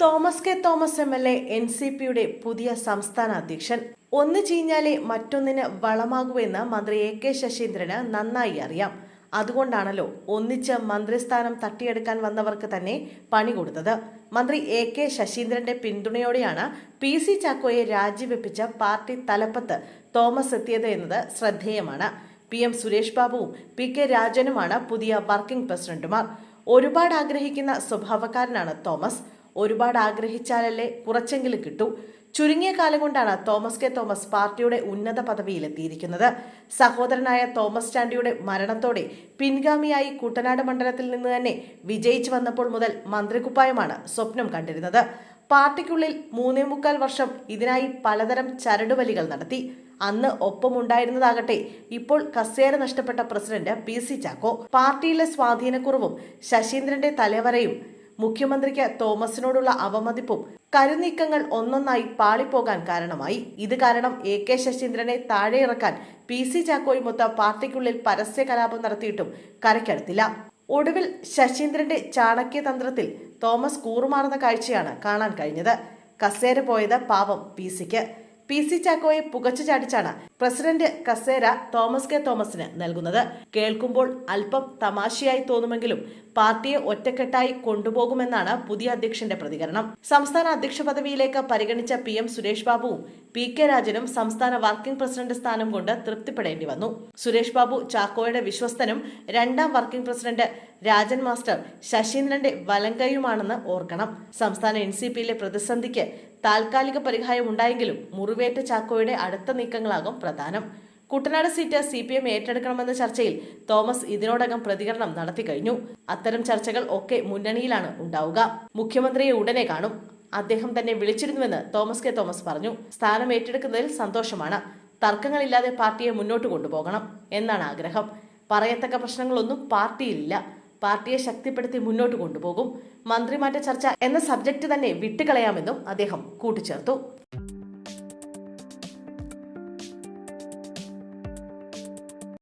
Thomas K Thomas MLA NCPയുടെ പുതിയ സംസ്ഥാന അധ്യക്ഷൻ. ഒന്ന് ചീഞ്ഞാലേ മറ്റൊന്നിന് വളമാകുമെന്ന് മന്ത്രി AK ശശീന്ദ്രന് നന്നായി അറിയാം. അതുകൊണ്ടാണല്ലോ ഒന്നിച്ച് മന്ത്രിസ്ഥാനം തട്ടിയെടുക്കാൻ വന്നവർക്ക് തന്നെ പണി കൊടുത്തത്. മന്ത്രി AK ശശീന്ദ്രന്റെ പിന്തുണയോടെയാണ് PC ചാക്കോയെ രാജിവെപ്പിച്ച പാർട്ടി തലപ്പത്ത് തോമസ് എത്തിയത് എന്നത് ശ്രദ്ധേയമാണ്. PM സുരേഷ് ബാബുവും PK രാജനുമാണ് പുതിയ വർക്കിംഗ് പ്രസിഡന്റുമാർ. ഒരുപാട് ആഗ്രഹിക്കുന്ന സ്വഭാവക്കാരനാണ് തോമസ്. ഒരുപാട് ആഗ്രഹിച്ചാലല്ലേ കുറച്ചെങ്കിലും കിട്ടൂ. ചുരുങ്ങിയ കാലം കൊണ്ടാണ് തോമസ് കെ തോമസ് പാർട്ടിയുടെ ഉന്നത പദവിയിലെത്തിയിരിക്കുന്നത്. സഹോദരനായ തോമസ് ചാണ്ടിയുടെ മരണത്തോടെ പിൻഗാമിയായി കുട്ടനാട് മണ്ഡലത്തിൽ നിന്ന് തന്നെ വിജയിച്ചു വന്നപ്പോൾ മുതൽ മന്ത്രിക്കുപ്പായമാണ് സ്വപ്നം കണ്ടിരുന്നത്. പാർട്ടിക്കുള്ളിൽ 3.25 വർഷം ഇതിനായി പലതരം ചരടുവലികൾ നടത്തി. അന്ന് ഒപ്പമുണ്ടായിരുന്നതാകട്ടെ ഇപ്പോൾ കസേര നഷ്ടപ്പെട്ട പ്രസിഡന്റ് PC ചാക്കോ. പാർട്ടിയിലെ സ്വാധീനക്കുറവും ശശീന്ദ്രന്റെ തലവരയും മുഖ്യമന്ത്രിക്ക് തോമസിനോടുള്ള അവമതിപ്പും കരുനീക്കങ്ങൾ ഒന്നൊന്നായി പാളിപ്പോകാൻ കാരണമായി. ഇത് കാരണം AK ശശീന്ദ്രനെ താഴെയിറക്കാൻ PC ചാക്കോയുമൊത്ത പാർട്ടിക്കുള്ളിൽ പരസ്യ കലാപം നടത്തിയിട്ടും കരയ്ക്കടുത്തില്ല. ഒടുവിൽ ശശീന്ദ്രന്റെ ചാണക്യതന്ത്രത്തിൽ തോമസ് കൂറുമാറുന്ന കാഴ്ചയാണ് കാണാൻ കഴിഞ്ഞത്. കസേര പോയത് പാവം PCക്ക്. PC ചാക്കോയെ പുകച്ചു ചാടിച്ചാണ് പ്രസിഡന്റ് കസേര തോമസ് കെ തോമസിന് നൽകുന്നത്. കേൾക്കുമ്പോൾ അല്പം തമാശയായി തോന്നുമെങ്കിലും പാർട്ടിയെ ഒറ്റക്കെട്ടായി കൊണ്ടുപോകുമെന്നാണ് പുതിയ അധ്യക്ഷന്റെ പ്രതികരണം. സംസ്ഥാന അധ്യക്ഷ പദവിയിലേക്ക് പരിഗണിച്ച PM സുരേഷ് ബാബുവും PK രാജനും സംസ്ഥാന വർക്കിംഗ് പ്രസിഡന്റ് സ്ഥാനം കൊണ്ട് തൃപ്തിപ്പെടേണ്ടി വന്നു. സുരേഷ് ബാബു ചാക്കോയുടെ വിശ്വസ്തനും രണ്ടാം വർക്കിംഗ് പ്രസിഡന്റ് രാജൻ മാസ്റ്റർ ശശീന്ദ്രന്റെ വലങ്കയുമാണെന്ന് ഓർക്കണം. സംസ്ഥാന NCPയിലെ പ്രതിസന്ധിക്ക് താൽക്കാലിക പരിഹാരം ഉണ്ടായെങ്കിലും മുറിവേറ്റ ചാക്കോയുടെ അടുത്ത നീക്കങ്ങളാകും പ്രധാനം. കുട്ടനാട് സീറ്റ് CPM ഏറ്റെടുക്കണമെന്ന ചർച്ചയിൽ തോമസ് ഇതിനോടകം പ്രതികരണം നടത്തി കഴിഞ്ഞു. അത്തരം ചർച്ചകൾ ഒക്കെ മുന്നണിയിലാണ് ഉണ്ടാവുക. മുഖ്യമന്ത്രിയെ ഉടനെ കാണും. അദ്ദേഹം തന്നെ വിളിച്ചിരുന്നുവെന്ന് തോമസ് കെ തോമസ് പറഞ്ഞു. സ്ഥാനം ഏറ്റെടുക്കുന്നതിൽ സന്തോഷമാണ്. തർക്കങ്ങളില്ലാതെ പാർട്ടിയെ മുന്നോട്ട് കൊണ്ടുപോകണം എന്നാണ് ആഗ്രഹം. പറയത്തക്ക പ്രശ്നങ്ങളൊന്നും പാർട്ടിയിലില്ല. പാർട്ടിയെ ശക്തിപ്പെടുത്തി മുന്നോട്ട് കൊണ്ടുപോകും. മന്ത്രിമാറ്റ ചർച്ച എന്ന സബ്ജക്റ്റ് തന്നെ വിട്ടുകളയാമെന്നും അദ്ദേഹം കൂട്ടിച്ചേർത്തു.